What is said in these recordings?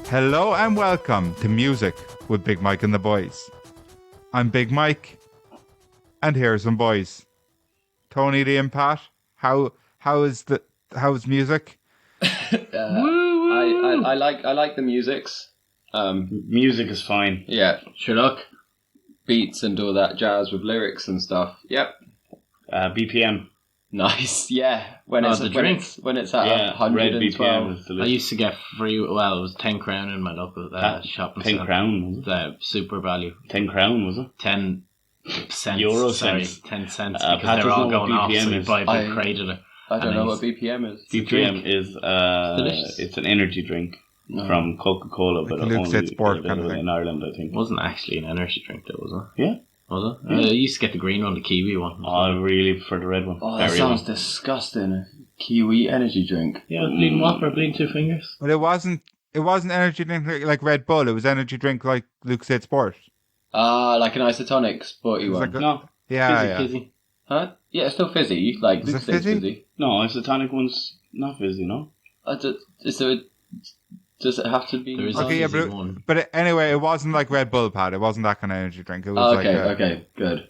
Hello and welcome to Music with Big Mike and the Boys. I'm Big Mike, and here's some boys. Tony, the Pat, how's music? I like the musics. Music is fine. Yeah, Sherlock. beats and all that jazz with lyrics and stuff. Yep, BPM. nice. Yeah, when Oh, it's the drink. when it's at Yeah, red BPM 112. is I delicious. used to get free, well, it was 10 crown in my local shopping 10 centre. crown, was it? The super value. 10 crown, was it? 10 cents. Euro sorry, cents. 10 cents. Pat Because they're doesn't all know what going off, so BPM you is. buy a big crate of it. I don't And know then what BPM is. BPM is delicious. it's an energy drink from Coca-Cola, but Like a Lucozade only Sport kind of available thing. in Ireland, I think. It wasn't actually an energy drink, though, was it? Yeah. Was it? Yeah. I used to get the green one, the kiwi one. I really prefer the red one. Oh, that Berry sounds one. disgusting. Kiwi energy drink. Yeah, bleeding Whopper, bleeding two fingers. But it wasn't energy drink like Red Bull. It was energy drink like Lucozade Sport. Like an isotonic sporty It was one. like No, Yeah. Fizzy. Huh? Yeah, it's still fizzy. Like Is it Lucasade's fizzy? no, isotonic one's not fizzy, no? Does it have to be? There is Okay, yeah, obviously but one. anyway, it wasn't like Red Bull, Pat. It wasn't that kind of energy drink. It was Okay, good.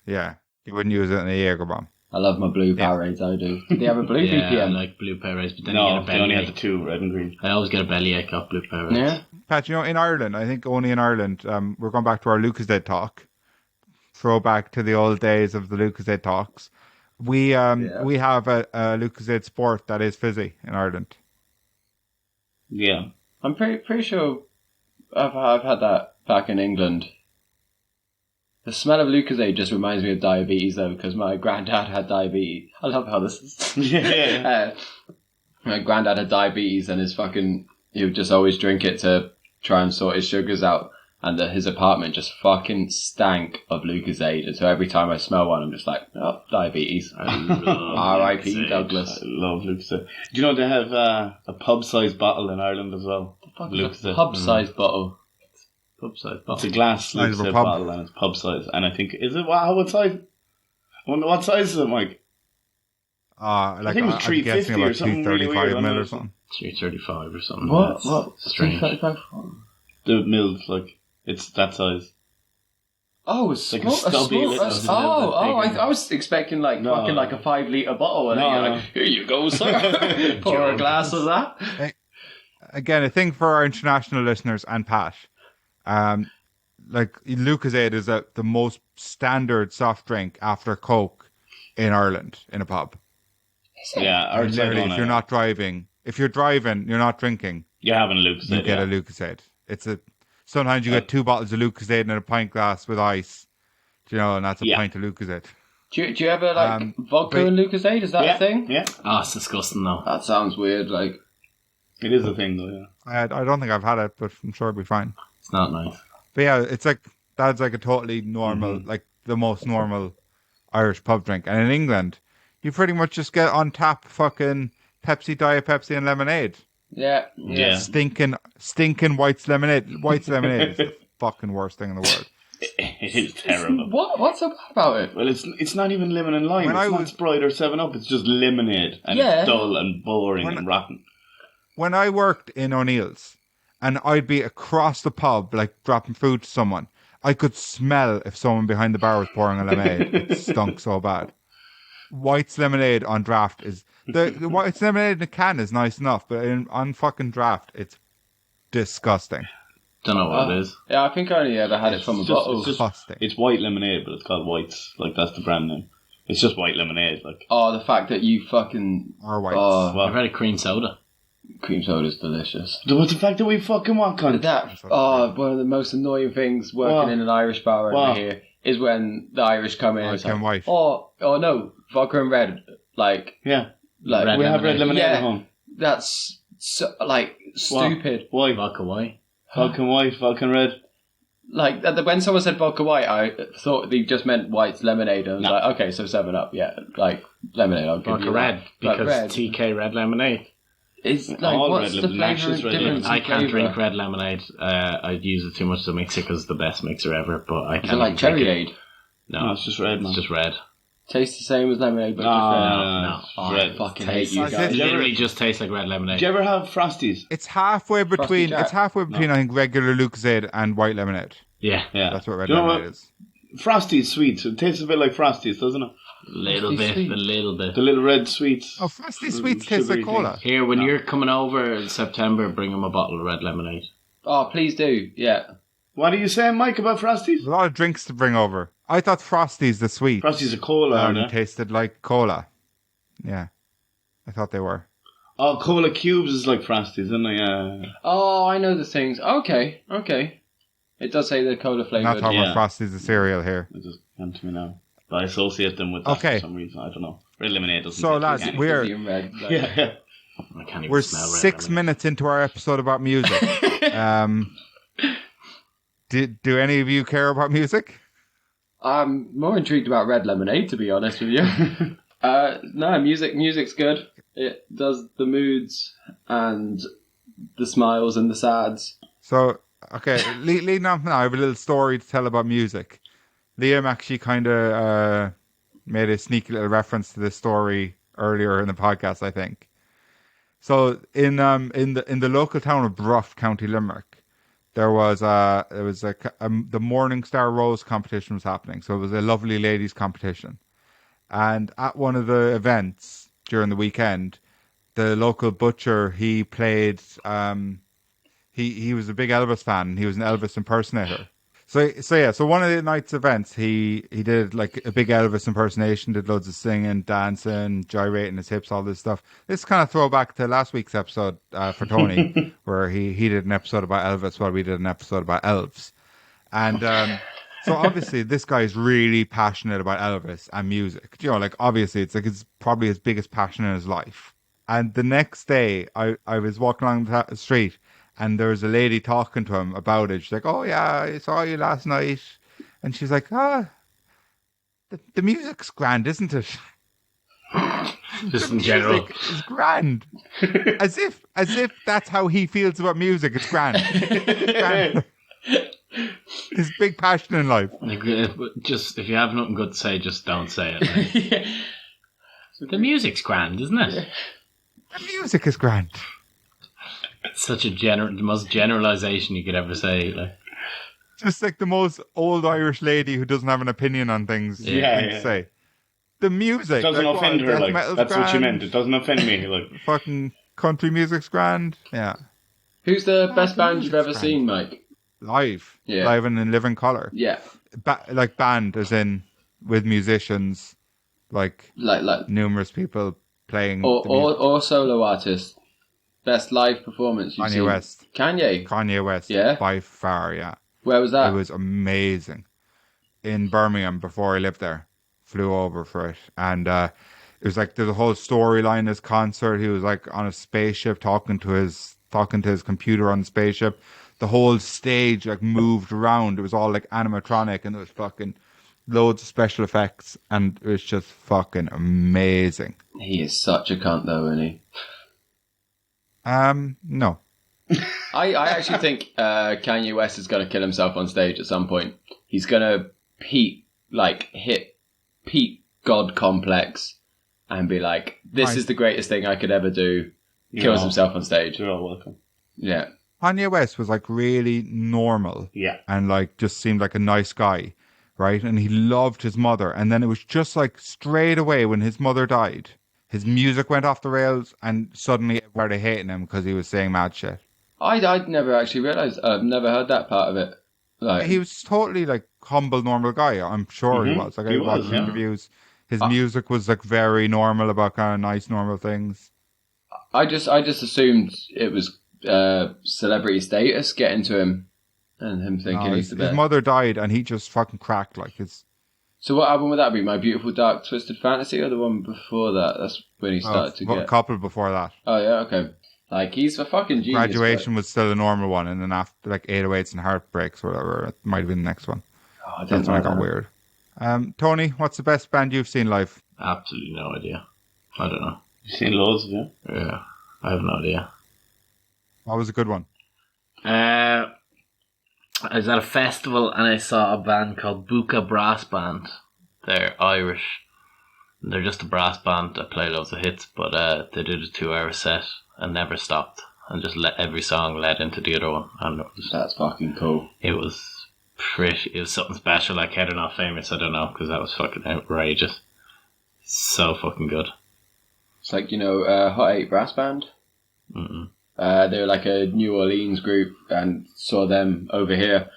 Yeah, you wouldn't use it in a Jaeger bomb. I love my blue Powerades. I do. Do they have a blue Yeah, I BPM? like blue Powerades, but then No, you get a they only have the bellyache. two, red and green. I always get a bellyache off blue Powerades. Yeah. Pat, in Ireland, I think only in Ireland, we're going back to our Lucozade talk. Throwback to the old days of the Lucozade talks. We have a Lucozade Sport that is fizzy in Ireland. Yeah. I'm pretty sure I've had that back in England. The smell of Lucozade just reminds me of diabetes, though, because my granddad had diabetes. I love how this is. Yeah. My granddad had diabetes, and he would just always drink it to try and sort his sugars out. And his apartment just fucking stank of Lucozade. And so every time I smell one, I'm just like, oh, diabetes. R.I.P. Lucozade. Douglas. I love Lucozade. Do you know they have a pub-sized bottle in Ireland as well? Lucozade. Pub-sized bottle. Pub-sized It's a glass Size of a Lucozade pub. bottle and it's pub-sized. And I think, is it, what size? What size is it, Mike? I think it was I'm 350 guessing or about something really 235 weird, mil or wasn't it? something. 335 or something. What? That's What? strange. 335? The mils, like, it's that size. Oh, it's Like a small. stubby little- I bigger. was expecting No. fucking like a 5 litre bottle, and No, then you're no. like, here you go, sir. Pour a glass of that. Again, a thing for our international listeners and Pat. Like Lucozade is the most standard soft drink after Coke in Ireland in a pub. Yeah, And outside literally, one, if you're not driving, you're not drinking, you're having a Lucozade. you get yeah. a Lucozade. Sometimes you get 2 bottles of Lucozade in a pint glass with ice, and that's a Yeah. pint of Lucozade. Do you ever like vodka but- and Lucozade? Is that Yeah, a thing? Yeah, Oh, it's disgusting though. That sounds weird. Like, it is a thing though, yeah. I don't think I've had it, but I'm sure it'll be fine. It's not nice. But yeah, it's like that's like a totally normal, like the most normal Irish pub drink. And in England, you pretty much just get on tap fucking Pepsi, Diet Pepsi, and lemonade. yeah. Yeah. Stinking White's lemonade. White's lemonade is the fucking worst thing in the world. It is terrible. What's so bad about it? Well, it's not even lemon and lime. When It's I not was- Sprite or 7-Up. It's just lemonade. And Yeah. it's dull and boring and rotten. When I worked in O'Neill's, and I'd be across the pub, like dropping food to someone, I could smell if someone behind the bar was pouring a lemonade. It stunk so bad. White's lemonade on draft is the White's lemonade in a can is nice enough, but on fucking draft, it's disgusting. Don't know what it is. Yeah, I think I only ever had it from a It's bottle. Disgusting. It's white lemonade, but it's called White's. Like, that's the brand name. It's just white lemonade. Like, Oh, the fact that you fucking Or White's. oh, I've had a cream soda. cream soda's delicious. what's the fact that we fucking want cunt? One of the most annoying things working What? in an Irish bar over What? here is when the Irish come in and Like say, Ken White. oh no, vodka and red. Like Yeah. Red We have red lemonade Yeah. at home. that's so, like stupid. Why? Vodka white. Vodka white, vodka red. Like when someone said vodka white, I thought they just meant White's lemonade. I was No. like, okay, so 7-Up, yeah, like lemonade. I'll give Vodka you red. that. But Because red. TK red lemonade. It's like, All what's red the lemonade, naturally flavour red difference? lemonade. I can't in drink flavour? red lemonade. I'd use it too much to mix it because it's the best mixer ever. But I Is can't it like even drink cherry it. aid? No, it's just red, man. It's just red. Tastes the same as lemonade, but No, just red. no, it's Oh, red. I fucking hate Tastes- you Like guys. it- Literally just tastes like red lemonade. Did you ever have Frosties? It's halfway between. Jack? It's halfway between. I think regular Lucozade and white lemonade. Yeah, Yeah. That's what red Do you know lemonade what? is. Frosties sweets. It tastes a bit like Frosties, doesn't it? a little Frosty bit, sweet. a little bit. The little red sweets. Oh, Frosty Sweets taste like Sugary cola. things. Here, when you're coming over in September, bring him a bottle of red lemonade. Oh, please do. Yeah. What are you saying, Mike, about Frosties? There's a lot of drinks to bring over. I thought Frosties, the sweet, Frosties are cola, aren't they? tasted like cola. Yeah, I thought they were. Oh, Cola Cubes is like Frosties, isn't it? Yeah. Oh, I know the things. Okay. It does say the cola Not flavoured. talking yeah. about Frosties, the cereal here. It just came to me now. But I associate them with that Okay. for some reason. I don't know. Red lemonade doesn't So, taste lads, like we're- Fizzy and red, like- Yeah. I can't even We're smell red 6 lemonade. minutes into our episode about music. Do any of you care about music? I'm more intrigued about red lemonade, to be honest with you. No, music's good. It does the moods and the smiles and the sads. So, okay, leading on from now, I have a little story to tell about music. Liam actually kind of made a sneaky little reference to this story earlier in the podcast, I think. So, in the local town of Bruff, County Limerick, the Morning Star Rose competition was happening. So it was a lovely ladies competition, and at one of the events during the weekend, the local butcher, he played. He was a big Elvis fan. He was an Elvis impersonator. So one of the night's events, he did like a big Elvis impersonation, did loads of singing, dancing, gyrating his hips, all this stuff. This kind of throwback to last week's episode for Tony, where he did an episode about Elvis while we did an episode about elves. And so obviously this guy is really passionate about Elvis and music. You know, like obviously it's probably his biggest passion in his life. And the next day I was walking along the street, and there was a lady talking to him about it. She's like, "Oh yeah, I saw you last night," and she's like, "Ah, the music's grand, isn't it? Just in general. Music is grand." as if that's how he feels about music. It's grand. It's grand. His big passion in life. Like, just if you have nothing good to say, just don't say it. Like. The music's grand, isn't it? The music is grand. It's such a the most generalization you could ever say. Like, Just like the most old Irish lady who doesn't have an opinion on things. Yeah, thing to yeah. say. The music It doesn't like, offend what, her, death like, metal's that's what you grand, meant. It doesn't offend me, like. Fucking country music's grand. Yeah. Who's the best the band you've music's ever grand. seen, Mike? Live. Yeah. Live and in living colour. Yeah, Like band, as in with musicians, like like numerous people playing. or the music. or solo artist. Best live performance you've Kanye seen. West. Kanye. West. Yeah? By far, yeah. Where was that? It was amazing. In Birmingham before I lived there. Flew over for it. And it was like there's a whole storyline in his concert. He was like on a spaceship talking to his computer on the spaceship. The whole stage like moved around. It was all like animatronic, and there was fucking loads of special effects, and it was just fucking amazing. He is such a cunt, though, isn't he? No. I actually think Kanye West is going to kill himself on stage at some point. He's going to hit peak God complex and be like, this Nice. is the greatest thing I could ever do. You Kills know, himself on stage. You're all welcome. Yeah. Kanye West was like really normal. Yeah. And like just seemed like a nice guy, right? And he loved his mother. And then it was just like straight away when his mother died, his music went off the rails, and suddenly everybody hating him because he was saying mad shit. I'd never actually realised. I've never heard that part of it. Like, He was totally like humble, normal guy. I'm sure he Mhm. was. Like I He watched was, yeah. interviews. His music was like very normal, about kind of nice, normal things. I just assumed it was celebrity status getting to him and him thinking No, he's the his best. mother died, and he just fucking cracked like his. So what album would that be? My Beautiful Dark Twisted Fantasy, or the one before that? That's when he started to a get. couple before that. Oh yeah, okay. Like he's a fucking genius. Graduation was still a normal one, and then after like 808s and Heartbreaks or whatever, it might have been the next one. But, I That's when it got weird. Tony, what's the best band you've seen live? absolutely no idea. I don't know. You've seen loads of them. Yeah. I have no idea. What was a good one? I was at a festival and I saw a band called Buka Brass Band. They're Irish. They're just a brass band that play loads of hits, but they did a 2-hour set and never stopped, and just let every song led into the other one. And That's fucking cool. it was something special. Like Head Are Not Famous, I don't know, because that was fucking outrageous. So fucking good. It's like, Hot 8 Brass Band. Mm-mm. They're like a New Orleans group, and saw them over here,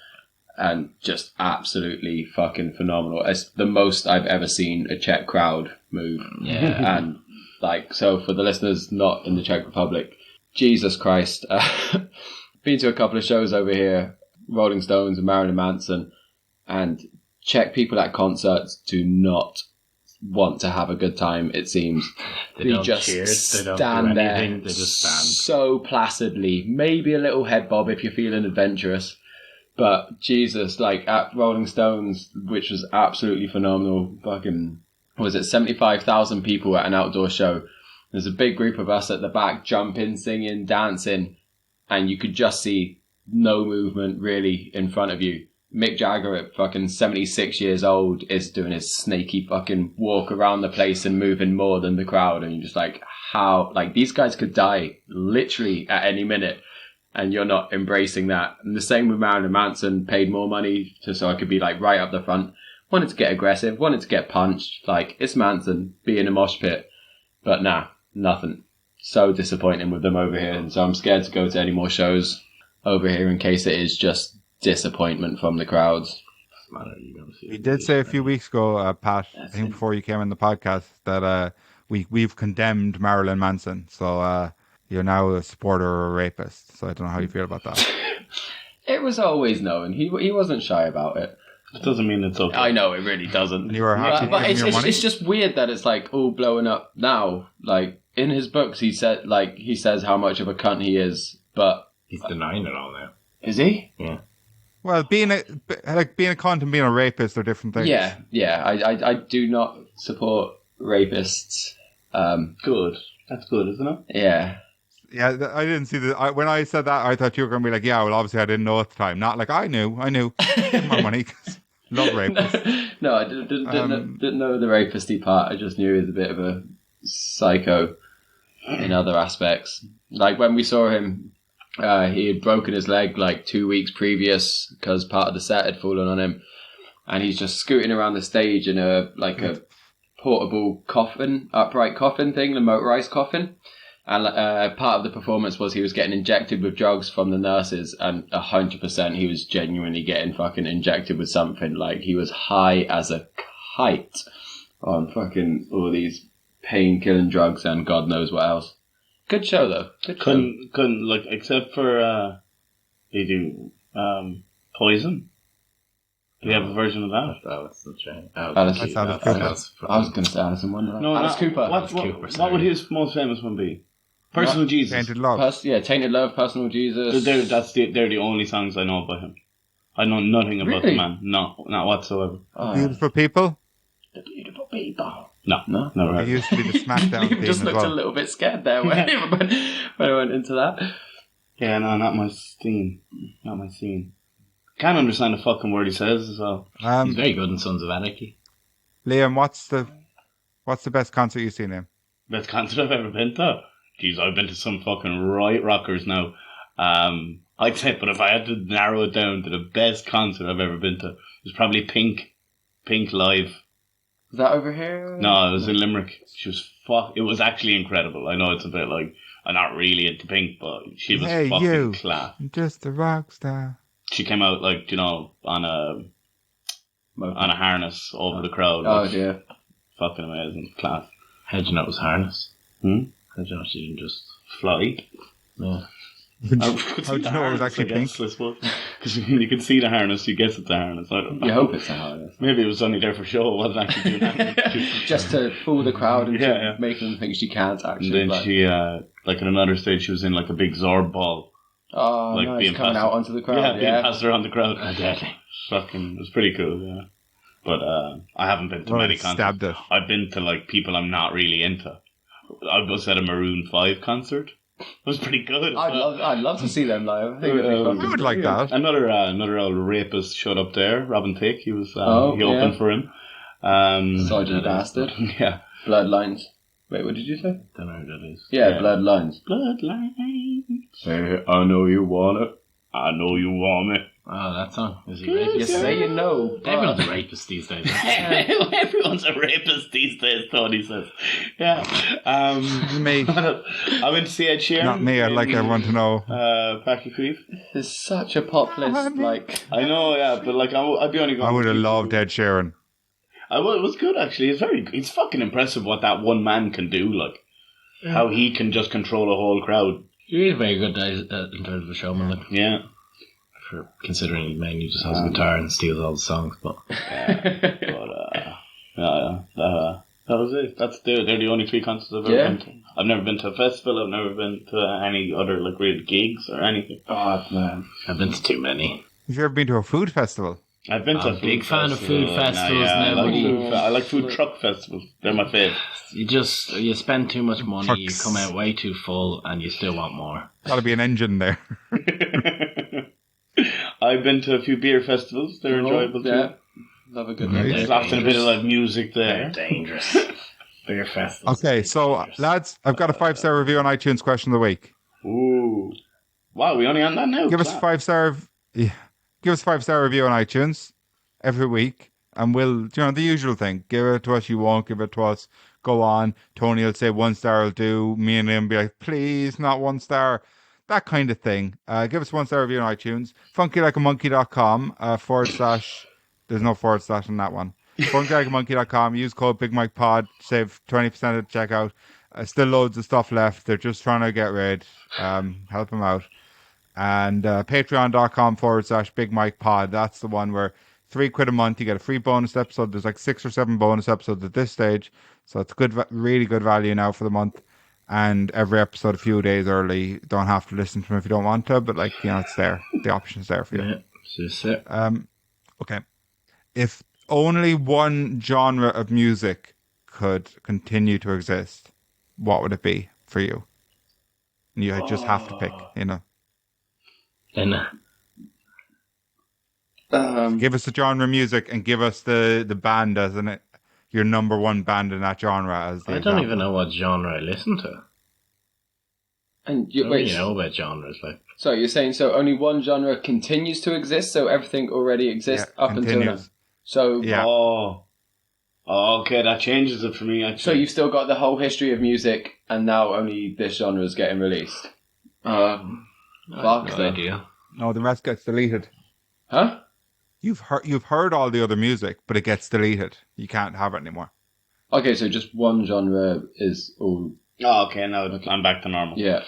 and just absolutely fucking phenomenal. It's the most I've ever seen a Czech crowd move. Yeah. And so for the listeners not in the Czech Republic, Jesus Christ, been to a couple of shows over here, Rolling Stones and Marilyn Manson, and Czech people at concerts do not want to have a good time, it seems. They don't cheer, they don't do anything, they just stand. So placidly, maybe a little head bob if you're feeling adventurous. But Jesus, like at Rolling Stones, which was absolutely phenomenal, fucking, was it 75,000 people at an outdoor show? There's a big group of us at the back jumping, singing, dancing, and you could just see no movement really in front of you. Mick Jagger at fucking 76 years old is doing his snaky fucking walk around the place and moving more than the crowd. And you're just like, how? Like, these guys could die literally at any minute, and you're not embracing that. And the same with Marilyn Manson. Paid more money so I could be like right up the front. Wanted to get aggressive, wanted to get punched. Like, it's Manson, be in a mosh pit. But nah, nothing. So disappointing with them over here. And so I'm scared to go to any more shows over here in case it is just disappointment from the crowds. We did say a few weeks ago, Pat, I think before you came on the podcast, that we've condemned Marilyn Manson. So you're now a supporter or a rapist. So I don't know how you feel about that. It was always known. He wasn't shy about it. It doesn't mean it's okay. I know, it really doesn't. And you were happy but giving your money? it's just weird that it's like all blowing up now. Like, in his books, he says how much of a cunt he is, but... He's denying it all now. Is he? Yeah. Well, being a cunt and being a rapist are different things. Yeah. I do not support rapists. Good. That's good, isn't it? Yeah. Yeah, I didn't see when I said that, I thought you were going to be like, yeah, well, obviously I didn't know at the time. Not like, I knew. Give my money, because love rapists. No, I didn't know the rapisty part. I just knew he was a bit of a psycho in other aspects. Like, when we saw him, he had broken his leg like 2 weeks previous because part of the set had fallen on him, and he's just scooting around the stage in a portable coffin, upright coffin thing, the motorized coffin. And part of the performance was he was getting injected with drugs from the nurses, and 100% he was genuinely getting fucking injected with something. Like, he was high as a kite on fucking all these pain-killing drugs and God knows what else. Good show, though. Good show. Couldn't like, except for they do Poison. Do we have a version of that? That was such a... Alice Cooper. I was going to say Alice in Wonderland. No, Alice Cooper. What would his most famous one be? Personal Jesus. Tainted Love. Tainted Love, Personal Jesus. They're the only songs I know about him. I know nothing about the man. No, not whatsoever. Oh, Beautiful People. The Beautiful People. No, never It heard. used to be the SmackDown theme Just as looked well. a little bit scared there when I went into that. Yeah, no, not my scene. Not my scene. Can't understand the fucking word he says as well. He's very good in Sons of Anarchy. Liam, what's the best concert you've seen him? Best concert I've ever been to? Jeez, I've been to some fucking right rockers now. I'd say, but if I had to narrow it down to the best concert I've ever been to, it was probably Pink. Pink live. Is that over here? No, it was in Limerick. It was actually incredible. I know it's a bit like, I'm not really into Pink, but she was Hey, fucking you. class. I'm just a rock star. She came out like, on a harness over the crowd. Oh, Like, dear. fucking amazing. Class. How'd you know it was harness? Hmm? How'd you know she didn't just... Fly. Yeah. How'd you know it was actually pink? Because you can see the harness, you guess it's a harness. I don't know. You hope it's a harness. Maybe it was only there for show, it wasn't actually doing that. Just to fool the crowd and Yeah. make them think she can't And actually. then but- she, like in another stage, she was in like a big Zorb ball. Oh, like nice. being Coming passed- out onto the crowd. Yeah, being passed around the crowd. Deadly. Fucking, it was pretty cool, yeah. But I haven't been to Well, many it concerts. stabbed it. I've been to like people I'm not really into. I was at a Maroon 5 concert was pretty good. I'd love to see them live. I think it'd be I fun. would like that. Another old rapist showed up there. Robin Thicke. He was. Oh, he opened yeah. for him. Sergeant Bastard. Yeah. Bloodlines. Wait, what did you say? Don't know who that is. Yeah, Yeah. Bloodlines. Bloodlines. Say, I know you want it. I know you want me. Oh, that song. Is he You rapist? say you know, Everyone's but... a rapist these days. Everyone's a rapist these days, Tony says. Yeah. Me. I went to see Ed Sheeran. Not me. I'd like everyone to know. Patrick Creeve. It's such a pop list, like... I know, yeah, but like I'd be only going. I would have loved Ed Sheeran. It was good actually. It's fucking impressive what that one man can do. Like how he can just control a whole crowd. He's very good in terms of a showman. Like, Yeah. for considering he mainly just has a guitar and steals all the songs, but That was it. They're the only 3 concerts I've ever been to. I've never been to a festival. I've never been to any other like real gigs or anything. Oh, man. I've been to too many. Have you ever been to a food festival? I've been to I'm a a big food fan of festival. food festivals Yeah, now. I like food truck festivals. They're my fave. You spend too much money, you Trucks. come out way too full, and you still want more. Gotta be an engine there. I've been to a few beer festivals. They're enjoyable too. Yeah. Love a good Nice. night. There's often a bit of like music They're there. dangerous. Beer festivals. Okay, so lads, I've got a 5-star review on iTunes question of the week. Ooh. Wow, we only on that now. Give us a 5-star. Yeah, give us a 5-star review on iTunes every week, and we'll, the usual thing. Give it to us. You won't give it to us. Go on. Tony will say 1 star will do. Me and him be like, please, not 1 star. That kind of thing. Give us 1-star review on iTunes. FunkyLikeAMonkey.com / there's no / on that one. FunkyLikeAMonkey.com. Use code BigMikePod. Save 20% at checkout. Still loads of stuff left. They're just trying to get rid. Help them out. And patreon.com / BigMikePod. That's the one where £3 a month, you get a free bonus episode. There's like 6 or 7 bonus episodes at this stage. So it's good, really good value now for the month. And every episode a few days early. Don't have to listen to them if you don't want to, but it's there. The option's there for you. Yeah, just it. Okay. If only one genre of music could continue to exist, what would it be for you? And you just have to pick, And Give us the genre of music and give us the band as your number one band in that genre as the I don't example. even know what genre I listen to. And I you, don't wait, really know about genres. Like, so you're saying only one genre continues to exist, so everything already exists up until now. continues. So Yeah. Oh, okay, that changes it for me. Actually, so you've still got the whole history of music, and now only this genre is getting released. I Fuck have no them. idea. No, the rest gets deleted. Huh? You've heard all the other music, but it gets deleted. You can't have it anymore. Okay, so just one genre is all. Oh, okay, now I'm back to normal. Yeah.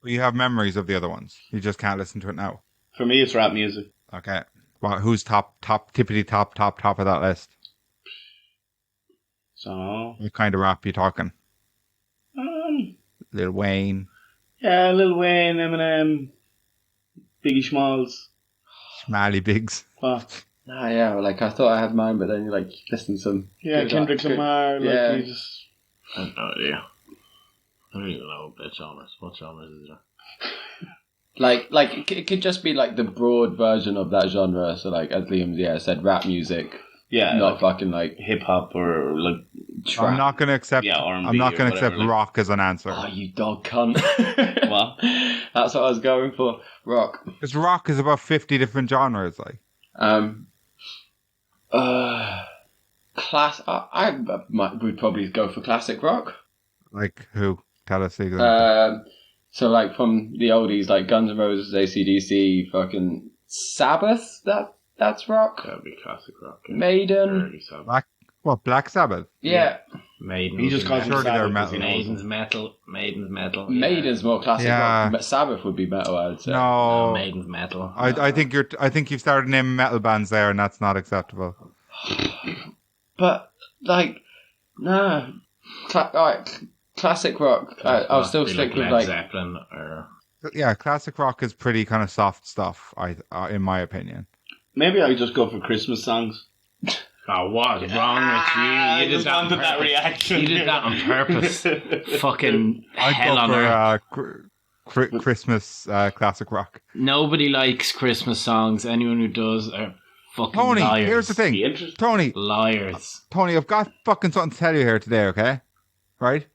But you have memories of the other ones. You just can't listen to it now. For me, it's rap music. Okay. Well, who's tippity top of that list? So, What kind of rap you talking? Lil Wayne, yeah, Lil Wayne, Eminem, Biggie Smalls. Smiley Biggs. What? yeah. Like I thought I had mine, but then you listen to some. Yeah, good Kendrick good- Lamar. yeah. Like, you just. I have no idea. I don't even know about genres. What genres is there? Like it could just be like the broad version of that genre. So like as Liam said, rap music, Yeah, not like fucking like hip hop or like. trap. I'm not going to accept. Yeah, R&B I'm not or going to accept whatever, like- rock as an answer. Oh, you dog cunt! What? That's what I was going for. Rock. Because rock is about 50 different genres. Like, I would probably go for classic rock. like who? Tell us the example. So like from the oldies, like Guns N' Roses, AC/DC, fucking Sabbath. That's rock. That would be classic rock. Yeah. Maiden. Early Sabbath. What? Black Sabbath? Yeah. Maiden. He just calls Surely him they're Sabbath 'cause he metal. knows him. Maiden's metal. Maiden's more classic Yeah. rock. But Sabbath would be metal, I would say. No. Maiden's metal. I think you've started naming metal bands there, and that's not acceptable. But like, nah. Alright, classic rock. I'll still Be stick with Led like. Zeppelin or Yeah, classic rock is pretty kind of soft stuff. In my opinion. Maybe I just go for Christmas songs. Oh, what is wrong with you? You did just that on wanted that purpose. reaction. You did that on purpose. Fucking I'd hell go on earth. for Christmas classic rock. Nobody likes Christmas songs. Anyone who does are fucking Tony, liars. here's the thing. Be interesting. Liars. Tony, I've got fucking something to tell you here today, okay? Right?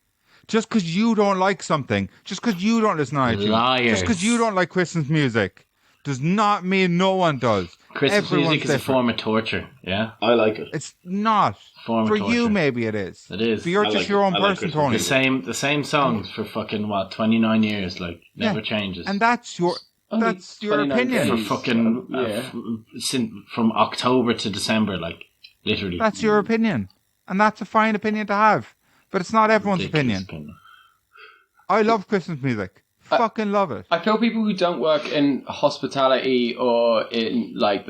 Just because you don't like something, just because you don't listen to iTunes, Liars. just because you don't like Christmas music, does not mean no one does. Christmas Everyone's music is a different. form of torture. Yeah? I like it. It's not. Form of For torture. you, maybe it is. It is. But you're I just like your it. own I like person, Christmas Tony. music. The same songs for fucking, 29 years. Like, never Yeah. changes. And that's your Only your 29 opinion. for days. fucking, Yeah. from October to December, like, literally. That's your opinion. And that's a fine opinion to have. But it's not everyone's Ridiculous opinion. I love Christmas music. Fucking love it. I feel people who don't work in hospitality or in like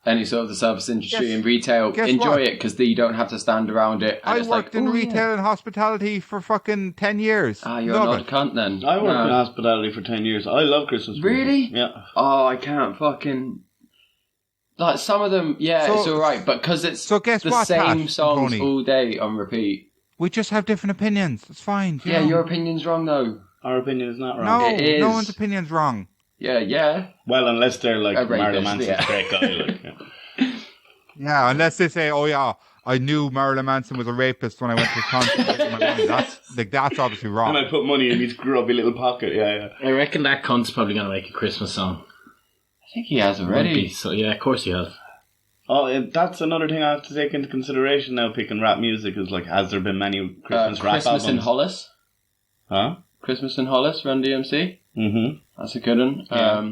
any sort of the service industry Guess- and retail guess enjoy what? it because you don't have to stand around it. And I it's worked like, in "Oh, retail yeah." and hospitality for fucking 10 years. Ah, you're love an odd it. cunt then. I worked in No. hospitality for 10 years. I love Christmas music. Really? Yeah. Oh, I can't fucking. Like some of them, yeah, So- it's alright, but because it's So guess the what, same Pat and songs Tony? all day on repeat. We just have different opinions. It's fine. you Yeah, know. your opinion's wrong though. Our opinion is not wrong. No, It is. no one's opinion's wrong. Yeah. Well, unless they're like A Marilyn rapist, Manson's yeah. great guy. Like, yeah. Yeah, unless they say, "Oh yeah, I knew Marilyn Manson was a rapist when I went to his concert." That's obviously And I wrong. put money in his grubby little pocket. Yeah. I reckon that cunt's probably going to make a Christmas song. I think he has Might be. already. So, yeah, of course he has. Oh, and that's another thing I have to take into consideration now. Picking rap music is like, has there been many Christmas rap Christmas in albums? Hollis. Huh? Christmas in Hollis, Run DMC. Mm-hmm. That's a good one. Yeah.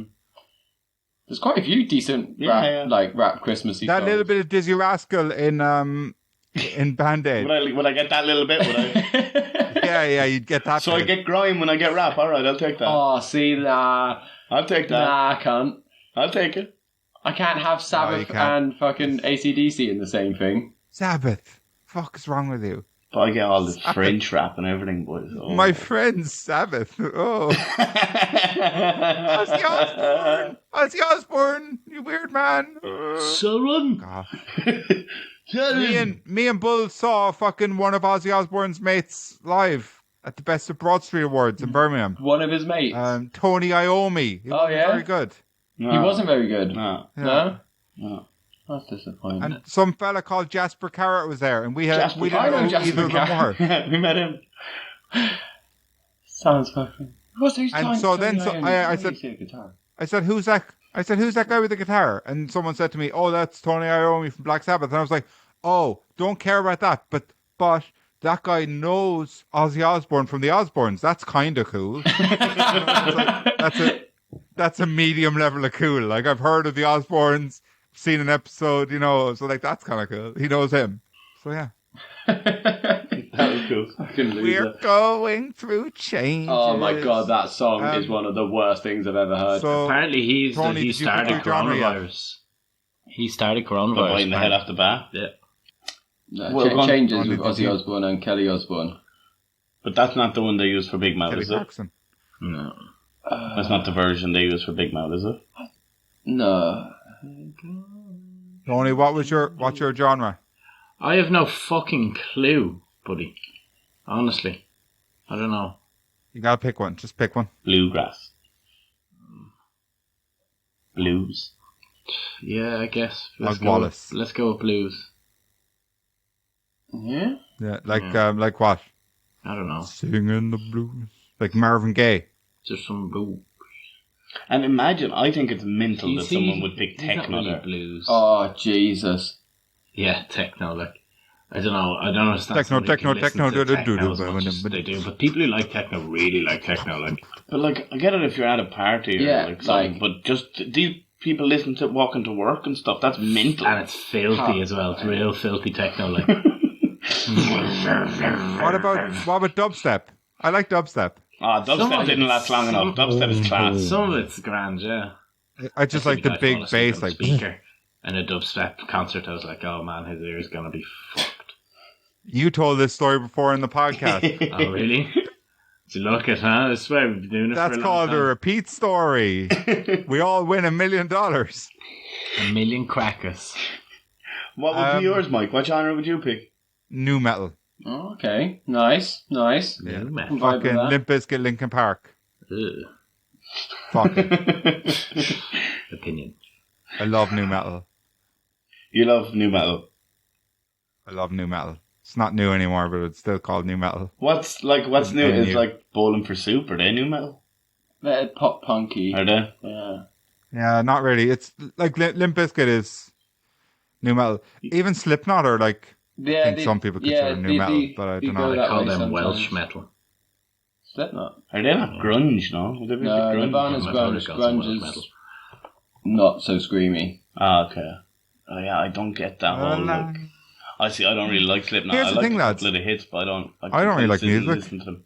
There's quite a few decent Yeah, rap, rap Christmassy That songs. little bit of Dizzy Rascal in Band Aid. Would I get that little bit? Would I? Yeah, you'd get that. So I bit. get grime when I get rap. All right, I'll take that. Oh, see, nah, I'll take that. I can't. I'll take it. I can't have Sabbath you can't. and fucking AC/DC in the same thing. Sabbath. Fuck is wrong with you? But I get all this French rap and everything, boys. Oh. My friend Sabbath. Oh, Ozzy Osbourne. Ozzy Osbourne. You weird man. Someone? God. Me and Bull saw fucking one of Ozzy Osbourne's mates live at the Best of Broad Street Awards in Birmingham. One of his mates. Tony Iommi. He Oh, was yeah? very good. No. He wasn't very good. No. No? No. That's disappointing. And some fella called Jasper Carrot was there, and we Jasper didn't Carrot. I know know Jasper either of them Carrot. were. We met him. Sounds fucking. What's who's And Tony- so Tony then so- Iommi? I Why said- do you say guitar? I said, "Who's that?" I said, "Who's that guy with the guitar?" And someone said to me, "Oh, that's Tony Iommi from Black Sabbath." And I was like, "Oh, don't care about that." But that guy knows Ozzy Osbourne from the Osbournes. That's kind of cool. That's a medium level of cool. Like, I've heard of the Osbournes, seen an episode, so like that's kind of cool. He knows him. So yeah. That was cool. Fucking loser. We're going through changes. Oh my god, that song is Um, one of the worst things I've ever heard. So Apparently he Tony, did you started pick your genre yet? coronavirus. He started But coronavirus. biting the head off the bat. Yeah. No, Well, go on. changes Tony, with did Ozzy you- Osbourne and Kelly Osbourne. But that's not the one they use for Big Mouth, Kelly is it? Clarkson. No. That's not the version they use for Big Mouth, is it? No. Tony, what's your genre? I have no fucking clue, buddy. Honestly. I don't know. You gotta pick one. Just pick one. Bluegrass. Blues. Yeah, I guess. Like Wallace. Let's go with blues. Yeah? Yeah, like what? I don't know. Singing the blues. Like Marvin Gaye. Just some blues. And imagine, I think it's mental that someone would pick he's not techno really there. blues. Oh, Jesus. Yeah, techno. Like, I don't know. I don't understand. Techno, somebody techno, can listen techno, to do, do, techno do, as do, much do, as do. they do, but people who like techno really like techno. Like, But like, I get it if you're at a party or Yeah, like something, like- but just these people listen to walking to work and stuff. That's mental. and it's filthy as well. It's real filthy techno. Like, What about dubstep? I like dubstep. Dubstep Someone- didn't last long enough. Dubstep is class. some of it's grand, yeah. I just like the guy big falling asleep bass, on the like speaker. In a dubstep concert, I was like, "Oh man, his ear's gonna be fucked." you told this story before in the podcast. Oh really? Did you look at? Huh? I swear we've been doing it That's for a called long a time. repeat story. We all win $1 million. A million crackers. What would be yours, Mike? What genre would you pick? New metal. Oh, okay, nice. Yeah. New metal. Vibe with Fucking that. Limp Bizkit, Linkin Park. Ugh. Fucking, Opinion. I love new metal. You love new metal. I love new metal. It's not new anymore, but it's still called new metal. What's new? Brand Is new. like Bowling for Soup. Are they new metal? They're pop punky. Are they? Yeah. Yeah, not really. It's like Limp Bizkit is new metal. Even Slipknot are like, Yeah, I think some people consider new metal, but I don't know. I call them Welsh metal. Slipknot. Are they not grunge? No, would they be No, grunge? Nirvana's I've always grunge. got some Grunge Welsh is metal. not so screamy. Ah, okay. Oh yeah, I don't get that whole like. I see. I don't really like Slipknot. Here's I the like thing, a lads. couple of the hits, but I don't really like sit and music. listen to them.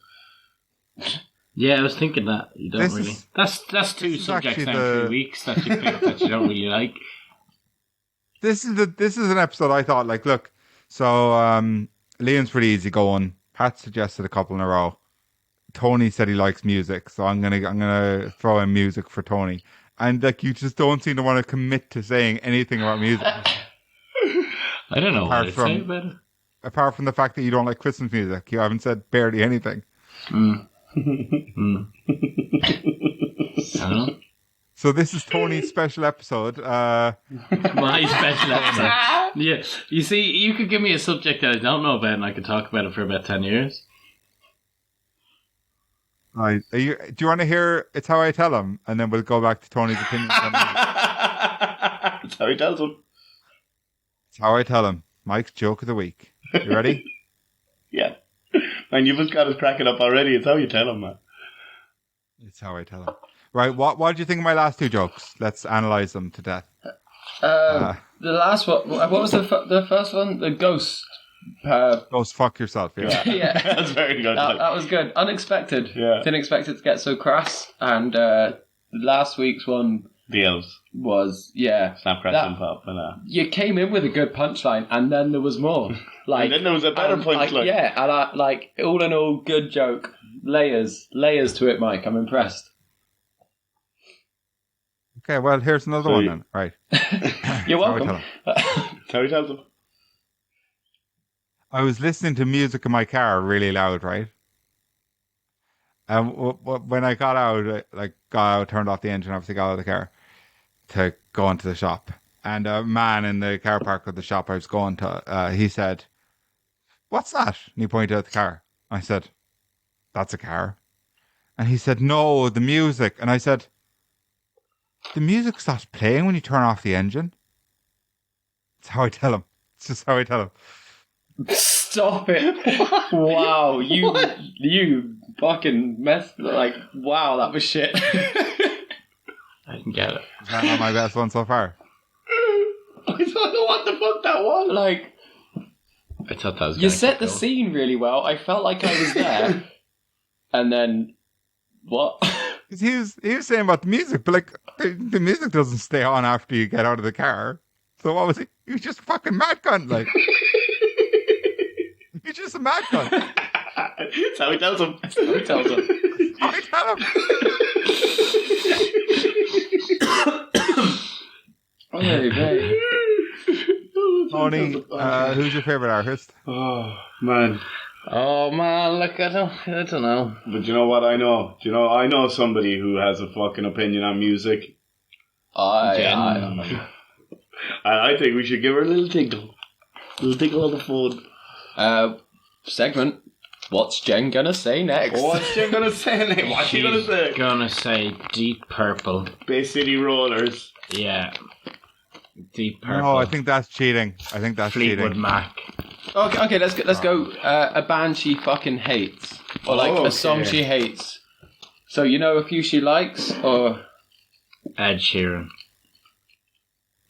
Yeah, I was thinking that you don't This really. is- That's two this is subjects actually down the- 3 weeks that you picked that you don't really like. This is an episode I thought like, look, so Liam's pretty easy going. Pat suggested a couple in a row. Tony said he likes music, so I'm gonna throw in music for Tony. And like, you just don't seem to want to commit to saying anything about music, I don't know Apart what to from- say about it. apart from the fact that you don't like Christmas music. You haven't said barely anything. I don't know. So this is Tony's special episode. My special episode. Yeah, you see, you could give me a subject that I don't know about, and I could talk about it for about 10 years. Right. Do you want to hear It's How I Tell Him? And then we'll go back to Tony's opinions on music. That's how he tells them. It's How I Tell Him. Mike's joke of the week. You ready? Yeah. Man, you've just got us cracking up already. It's how you tell them, man. It's How I Tell Him. Right. What did you think of my last two jokes? Let's analyze them to death. The last one. What was the first one? The ghost. Go fuck yourself. Yeah. Yeah. That's very good. That was good. Unexpected. Yeah. Didn't expect it to get so crass. And last week's one The elves. was, Snap, crash, and pop. And, you came in with a good punchline, and then there was more. Like, and then there was a better punchline. Yeah, and like, all in all, good joke. Layers to it, Mike. I'm impressed. Okay, well, here's another one then. Right. You're How I welcome. Tell Him. That's how he tells them. I was listening to music in my car really loud, right? And when I got out, turned off the engine, obviously got out of the car to go into the shop. And a man in the car park of the shop I was going to, he said, "What's that?" And he pointed out the car. I said, "That's a car." And he said, "No, the music." And I said, "The music stops playing when you turn off the engine." It's how I tell him. It's just how I tell him. Stop it! Wow, you fucking messed. Like, wow, that was shit. I didn't get it. Is that not my best one so far? I don't know what the fuck that was. Like, I thought that was. you gonna set keep the going. scene really well. I felt like I was there, and then what? Because he was saying about the music, but like the music doesn't stay on after you get out of the car. So what was he? He was just a fucking mad cunt, like. He's just a mad cunt. That's how he tells them. Who tells him? I tell him. Oh, okay. Tony, who's your favorite artist? Oh, man. Oh man, look, I don't know. But you know what I know? Do you know, I know somebody who has a fucking opinion on music. I I think we should give her a little tinkle. A little tinkle on the phone. segment. What's Jen gonna say next? What's she gonna say next? What's she gonna say? Gonna say Deep Purple. Bay City Rollers. Yeah. Deep Purple. No, I think that's cheating. I think that's Fleetwood cheating. Mac. Okay, let's go. A band she fucking hates, or like Oh, a song okay. she hates. So you know a few she likes, or Ed Sheeran.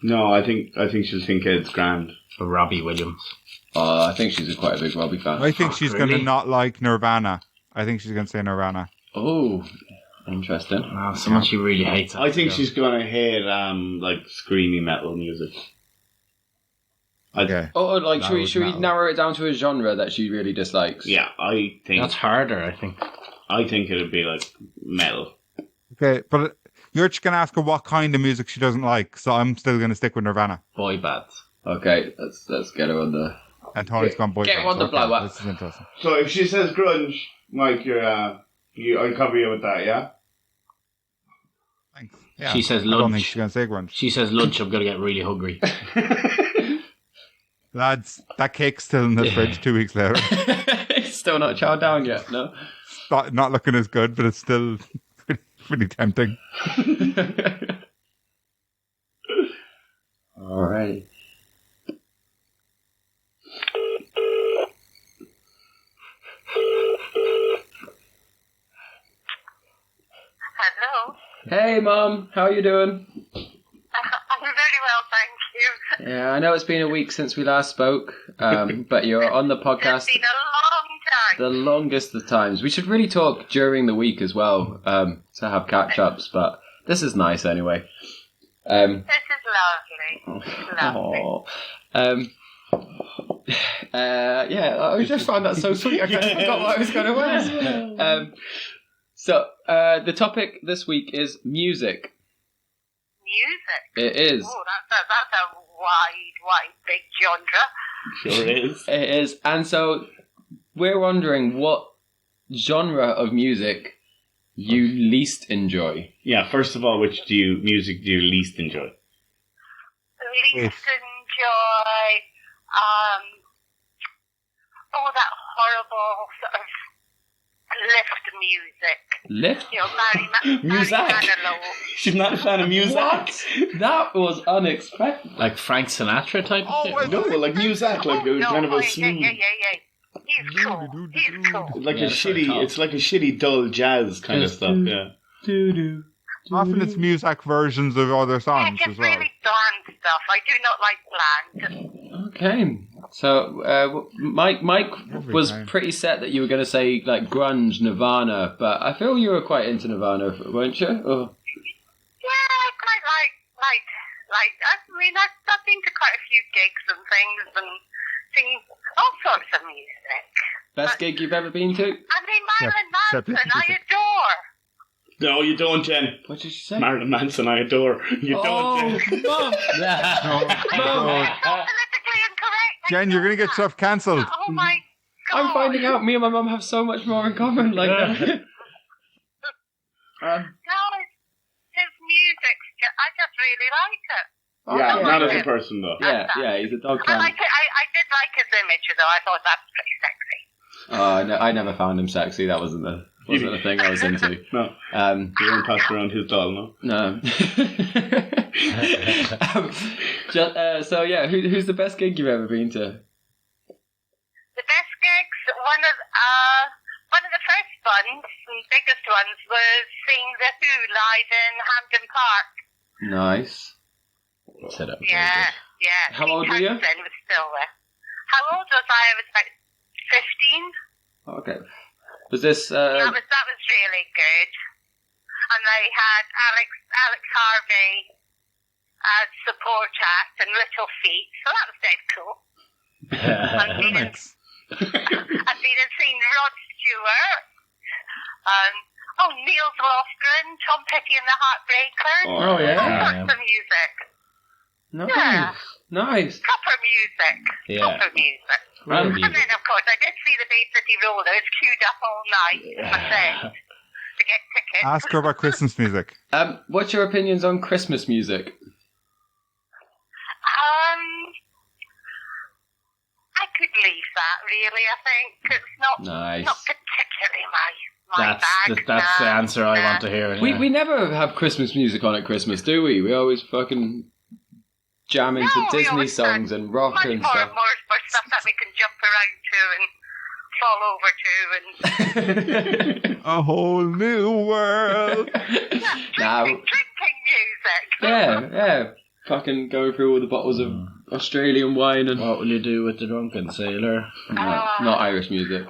No, I think she'll think it's grand. Or Robbie Williams. I think she's quite a big Robbie fan. I think she's going really? to not like Nirvana. I think she's going to say Nirvana. Oh, interesting. Oh, someone she really hates. I think she's gonna hate like screamy metal music. Okay. Oh, like That should was we metal. narrow it down to a genre that she really dislikes? Yeah, I think That's harder, I think. it'd be like metal. Okay, but you're just going to ask her what kind of music she doesn't like, so I'm still going to stick with Nirvana. Boy bands. Okay, let's get her on the. And Tony's gone boyfriend. Get her on the blower. This is interesting. So if she says grunge, Mike, I'll cover you with that, yeah? Thanks. Yeah, She says I don't think lunch. she's going to say grunge. She says lunch, I'm going to get really hungry. Lads, that cake's still in the fridge 2 weeks later. It's still not chowed down yet, no? Not looking as good, but it's still pretty tempting. Alright. Hello. Hey, Mum, how are you doing? I'm very well, thank you. Yeah, I know it's been a week since we last spoke, but you're on the podcast It's been a long time. the longest of times. We should really talk during the week as well, to have catch-ups, but this is nice anyway. This is lovely. Lovely. Aw. Yeah, I just found that so sweet. I kind of forgot what I was going to ask. So, the topic this week is music. Music. It is. Oh, that's a wide, big genre. Sure is. It is. And so, we're wondering what genre of music you least enjoy. Yeah, first of all, which music do you least enjoy? Least enjoy, that horrible sort of lift music. Lift? You know, Barry Music? Manilow. She's not a fan of music. What? That was unexpected. Like Frank Sinatra type of shit? No, like music, like Oh, kind of a yeah, smooth, yeah. He's cool. He's cool. like Yeah, a that's very shitty. tough. It's like a shitty, dull jazz kind of Just stuff. Yeah. Often it's music versions of other Yeah, songs just as well. really bland stuff. I do not like bland. Okay. So, Mike Every was time. pretty set that you were going to say, like, grunge, Nirvana, but I feel you were quite into Nirvana, weren't you? Or... Yeah, I quite like. I mean, I've been to quite a few gigs and things and seen all sorts of music. Best gig you've ever been to? I mean, Marilyn Except Manson, I music. adore. No, you don't, Jen. What did she say? Marilyn Manson, I adore. You Oh, don't, Jen. Mum! Oh, Politically incorrect.Jen, you're going to get stuff cancelled. Oh my God. I'm finding out me and my mum have so much more in common. Like, No, his music, I just really like it. Yeah, Okay. not as a person though. yeah, he's a dog I fan. like it. I did like his image, though. I thought that's pretty sexy. No, I never found him sexy. That wasn't the thing I was into. No, you won't pass around his doll, no. No. So yeah, who's the best gig you've ever been to? The best gigs, one of the first ones and biggest ones was seeing the Who live in Hampden Park. Nice. Set up. Yeah. How Pete old were you? Townsend was still there. How old was I? I was about 15. Okay. Was this? That was really good. And they had Alex Harvey as support act and Little Feet, so that was dead cool. I've been and seen Rod Stewart. Niels Lofgren, Tom Petty and the Heartbreakers. Oh, yeah. All sorts of music. Yeah. Nice. Proper music. Yeah. Proper music. Real And music. then, of course, I did see the Bay City Rollers queued up all night for friends to get tickets. Ask her about Christmas music. What's your opinions on Christmas music? I could leave that, really, I think. It's not Nice. particularly my That's bag. the answer I want to hear. We yeah. never have Christmas music on at Christmas, do we? We always fucking jam into No, we Disney always songs and rock Much and more stuff. stuff that we can jump around to and fall over to and A whole new world. Now, drinking music. yeah. Fucking going through all the bottles of Australian wine and What will you do with the drunken sailor? not Irish music.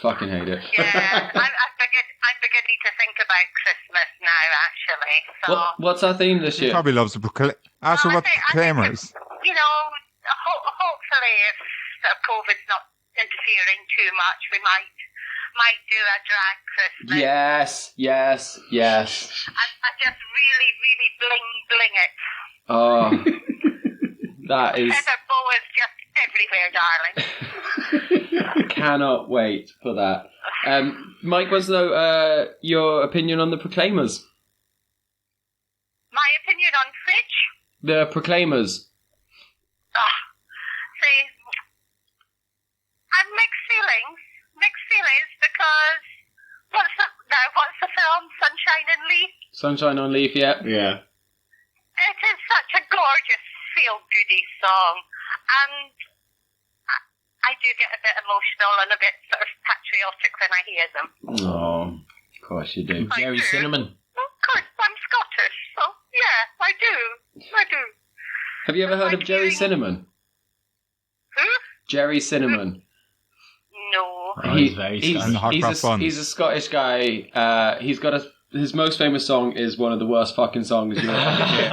Fucking hate it. Yeah, I'm beginning to think about Christmas now, actually. So, What's our theme this She year? probably loves the Ask her I about the think- Proclaimers. you know, hopefully if COVID's not interfering too much, we might do a drag Christmas. Yes. I just really, really bling it. Oh, That is... Feather boa is just everywhere, darling. Cannot wait for that. Mike wants to know your opinion on the Proclaimers. My opinion on Fridge? The Proclaimers. See, I'm mixed feelings. Mixed feelings because what's the film? Sunshine and Leaf? Sunshine on Leaf, yeah. Yeah. It is such a gorgeous, feel-goody song, and I do get a bit emotional and a bit sort of patriotic when I hear them. Oh, of course you do. I Jerry do. Cinnamon. Of course, I'm Scottish, so yeah, I do. Have you ever heard of Like Jerry hearing- Cinnamon? Who? Jerry Cinnamon. No. Oh, he's very Scottish. And the Hot Cross Buns. He's a Scottish guy. He's got his most famous song is one of the worst fucking songs you'll ever hear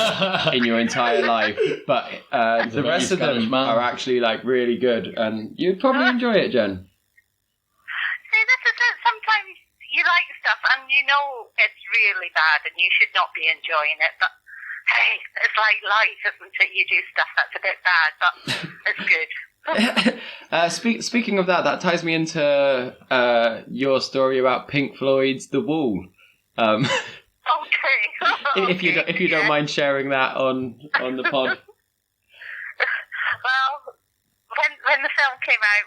in your entire life. But the very rest of them Scottish man. are actually like really good, and you'd probably enjoy it, Jen. See, this is it. Sometimes you like stuff and you know it's really bad and you should not be enjoying it, but hey, it's like life, isn't it? You do stuff that's a bit bad, but it's good. Speaking of that ties me into your story about Pink Floyd's The Wall. Okay. If you don't mind sharing that on the pod. Well, when the film came out,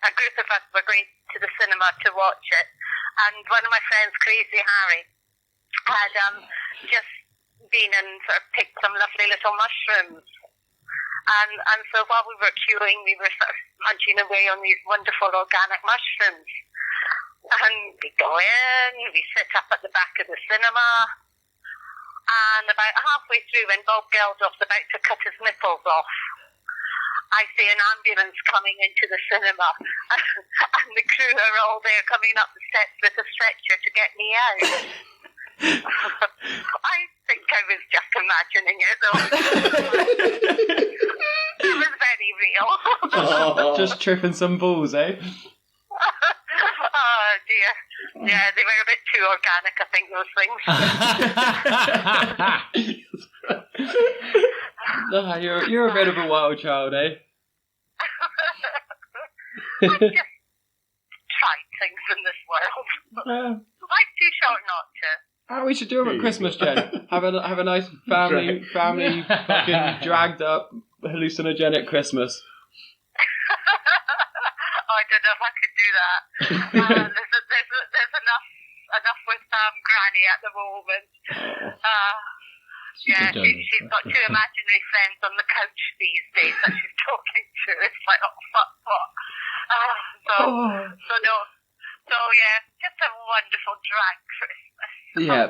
a group of us were going to the cinema to watch it, and one of my friends, Crazy Harry, had just been and sort of picked some lovely little mushrooms. And so while we were queuing, we were sort of munching away on these wonderful organic mushrooms. And we go in, we sit up at the back of the cinema, and about halfway through, when Bob Geldof's about to cut his nipples off, I see an ambulance coming into the cinema, and the crew are all there coming up the steps with a stretcher to get me out. I think I was just imagining it, though. It was very real. Just tripping some balls, eh? Oh dear. Yeah, they were a bit too organic, I think, those things. No, you're a bit of a wild child, eh? I just tried things in this world. Life's too short not to. Oh, we should do it at Christmas, Jen. Have a nice family fucking dragged up hallucinogenic Christmas. I don't know if I could do that. There's enough with Granny at the moment. Yeah, she's got two imaginary friends on the couch these days that she's talking to. It's like, oh fuck, what? So yeah, just a wonderful drag Christmas. Yeah,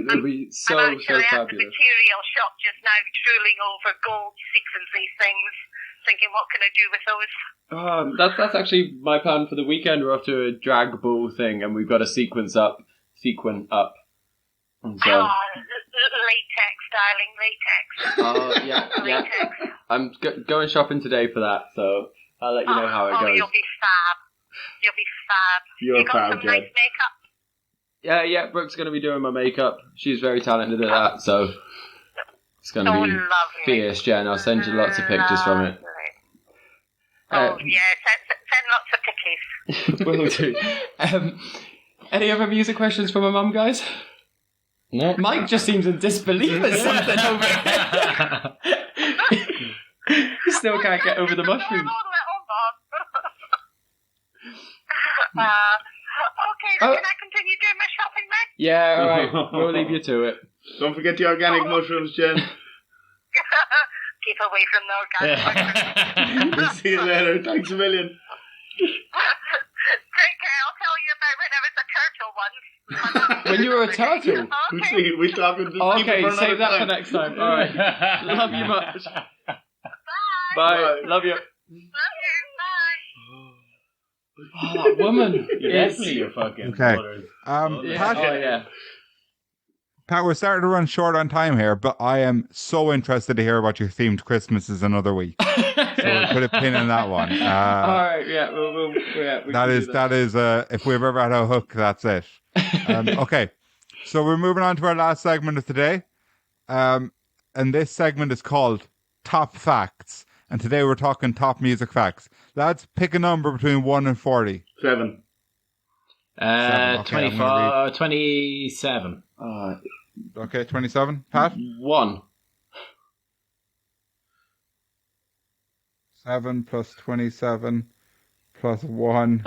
it'll be so I'm actually at the fabulous. material shop just now, drooling over gold sequencey things, thinking what can I do with those? That's actually my plan for the weekend. We're off to a drag ball thing, and we've got a sequin up. And so, latex, darling, latex. yeah. Latex. I'm going shopping today for that, so I'll let you know how it goes. You'll be fab. You'll be fab. You're you got fab, some nice Jed. makeup? Yeah, Brooke's going to be doing my makeup. She's very talented at that, so it's going to be lovely. fierce, Jen. I'll send you lots of pictures from it. Yeah, send lots of pictures. Will do. Any other music questions from my mum, guys? No. Mike just seems in disbelief at something over here. He still can't get over the mushrooms. Okay, then can I continue doing my shopping then? Yeah, alright. We'll leave you to it. Don't forget the organic mushrooms, Jen. Keep away from the organic mushrooms. We'll see you later. Thanks a million. Take care, I'll tell you about when I was a turtle once. When you were a turtle? Okay. We're talking to people Okay, for save that another for time. next time. Alright. Love you much. Bye. Bye. Love you. Love you. Bye. Oh, that woman. You're is- definitely your fucking Okay. brothers. Yeah. Pat, Oh, yeah. Pat, we're starting to run short on time here, but I am so interested to hear about your themed Christmases another week. So we'll put a pin in that one. Alright, yeah. We That can do is if we've ever had a hook, that's it. Okay, so we're moving on to our last segment of today, and this segment is called top facts. And today we're talking top music facts. Lads, pick a number between 1 and 40. 7. Okay, 24, 27. Okay, 27. Pat? 1. 7 plus 27 plus 1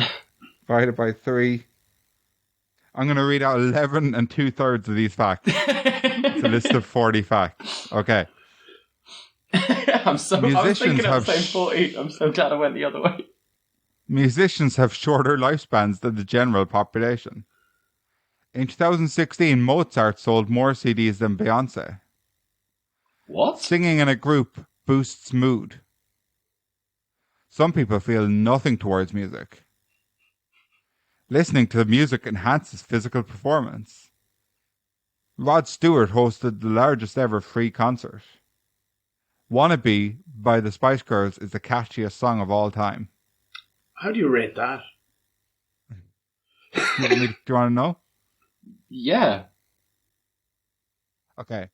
divided by 3. I'm going to read out 11 and 2/3 of these facts. It's a list of 40 facts. Okay. I was thinking of saying 40. I'm so glad I went the other way. Musicians have shorter lifespans than the general population. In 2016, Mozart sold more CDs than Beyonce. What? Singing in a group boosts mood. Some people feel nothing towards music. Listening to music enhances physical performance. Rod Stewart hosted the largest ever free concert. Wannabe by the Spice Girls is the catchiest song of all time. How do you rate that? Do you want to know? Yeah. Okay.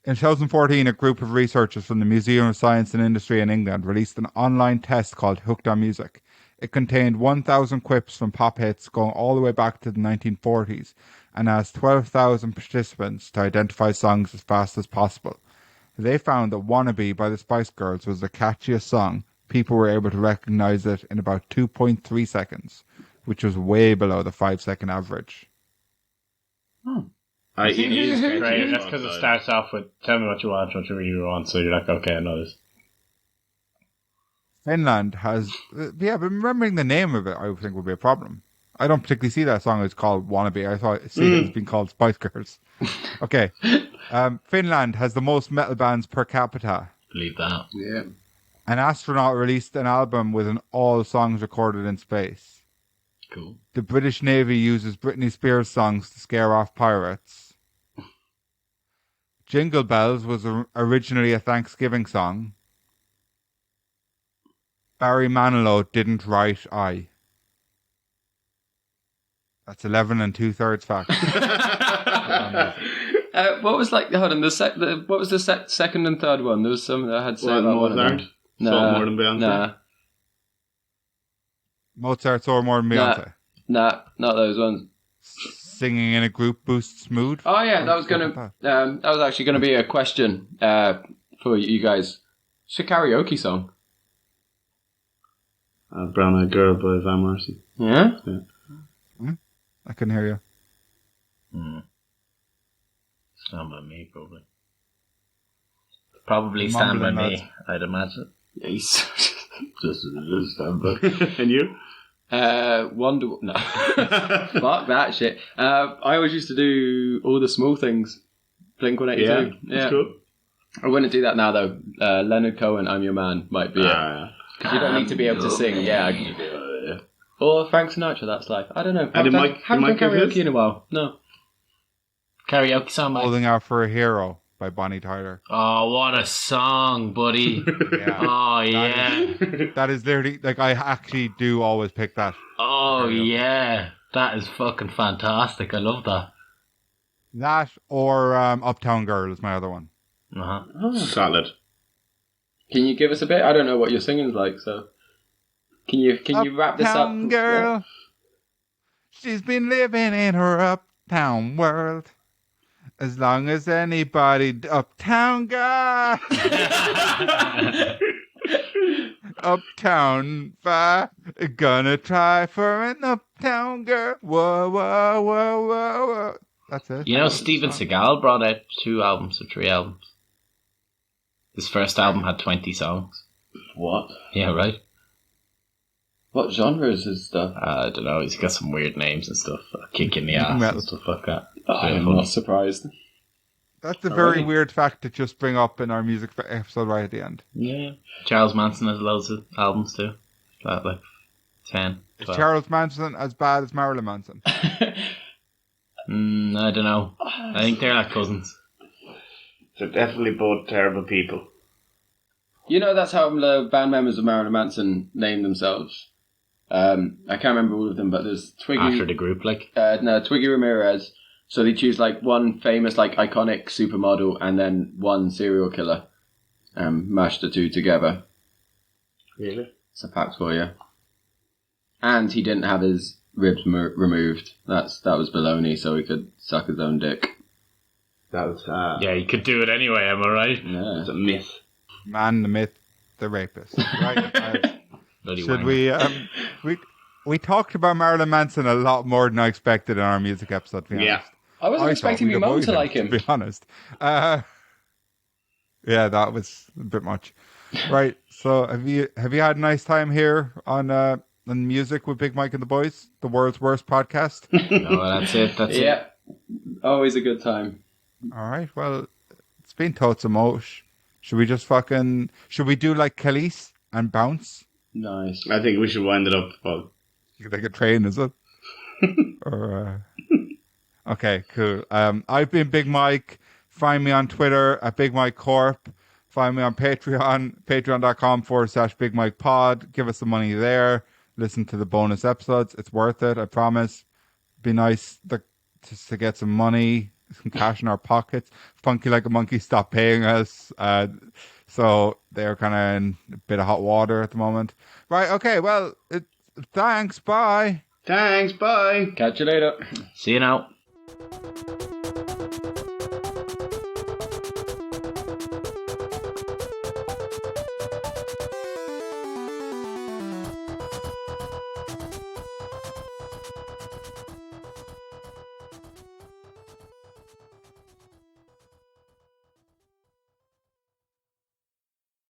In 2014, a group of researchers from the Museum of Science and Industry in England released an online test called Hooked on Music. It contained 1,000 quips from pop hits going all the way back to the 1940s and asked 12,000 participants to identify songs as fast as possible. They found that Wannabe by the Spice Girls was the catchiest song. People were able to recognize it in about 2.3 seconds, which was way below the 5-second average. It is Great. That's because it starts off with "Tell me what you want, what you really want." So you're like, "Okay, I know this." Finland has, but remembering the name of it, I think would be a problem. I don't particularly see that song as called Wannabe. I thought it has been called Spice Girls. Okay. Finland has the most metal bands per capita. Believe that. Yeah. An astronaut released an album with all songs recorded in space. Cool. The British Navy uses Britney Spears songs to scare off pirates. Jingle Bells was originally a Thanksgiving song. Barry Manilow didn't write I. That's 11 and 2/3 facts. What was like? Hold on. What was the second and third one? There was some that I had said about one of them. Sold more than Beyonce. Nah, Mozart sold more than Beyonce. not those ones. Singing in a group boosts mood. Oh yeah, that was actually gonna be a question for you guys. It's a karaoke song. Brown Eyed Girl by Van Morrison. Yeah. I can hear you. Stand By Me, probably. Probably Stand By Me, I'd imagine. Yes. Just Stand By. And you? Wonder. No. Fuck that shit. I always used to do All the Small Things. Blink-182. Yeah, that's cool. I wouldn't do that now though. Leonard Cohen, I'm Your Man might be it. Because you don't need to be able to sing. Yeah. Or Frank Sinatra, That's Life. I don't know. Haven't done karaoke in a while. No. Karaoke song, Mike. Holding Out for a Hero by Bonnie Tyler. Oh, what a song, buddy. Yeah. Oh, yeah. That is literally, like, I actually do always pick that. Oh, yeah. That is fucking fantastic. I love that. That or Uptown Girl is my other one. Uh-huh. Solid. Can you give us a bit? I don't know what your singing's like, so can you wrap this up? Uptown Girl. She's been living in her uptown world. As long as anybody, Uptown Girl. Uptown Fire. Gonna try for an Uptown Girl. Whoa, whoa, whoa, whoa, whoa. That's it. You know, Steven Seagal brought out 2 albums or 3 albums. His first album had 20 songs. What? Yeah, right? What genre is his stuff? I don't know. He's got some weird names and stuff. Kick in the ass Metal. and stuff like that. I'm not surprised. That's a very weird fact to just bring up in our music episode right at the end. Yeah. Charles Manson has loads of albums too. Like 10. Is 12. Charles Manson as bad as Marilyn Manson? I don't know. I think they're like cousins. They're definitely both terrible people. You know, that's how the band members of Marilyn Manson named themselves. I can't remember all of them, but there's Twiggy. After the group, like? Twiggy Ramirez. So they choose like one famous, like iconic supermodel and then one serial killer. mashed the two together. Really? It's a fact for you. And he didn't have his ribs removed. That was baloney, so he could suck his own dick. That was Yeah, you could do it anyway, am I right? Yeah. that's a myth. Man, the myth, the rapist. Right. Bloody Should wanker. we talked about Marilyn Manson a lot more than I expected in our music episode, to be Yeah. honest. I wasn't expecting we'd my mum avoid to like him. to be honest. Yeah, that was a bit much. Right. So have you had a nice time here on music with Big Mike and the Boys, the world's worst podcast? No, that's it. That's it. Yeah. Always a good time. All right. Well, it's been totes of mosh. Should we do like Khalees and bounce? Nice. I think we should wind it up. Well, Like a train, is it? Or okay, cool. I've been Big Mike. Find me on Twitter at Big Mike Corp. Find me on Patreon, patreon.com/Big Mike Pod. Give us some money there. Listen to the bonus episodes. It's worth it, I promise. Be nice to get some money, some cash in our pockets. Funky Like a Monkey stopped paying us. So they're kind of in a bit of hot water at the moment. Right, okay, well, thanks, bye. thanks. Bye. Catch you later. See you now.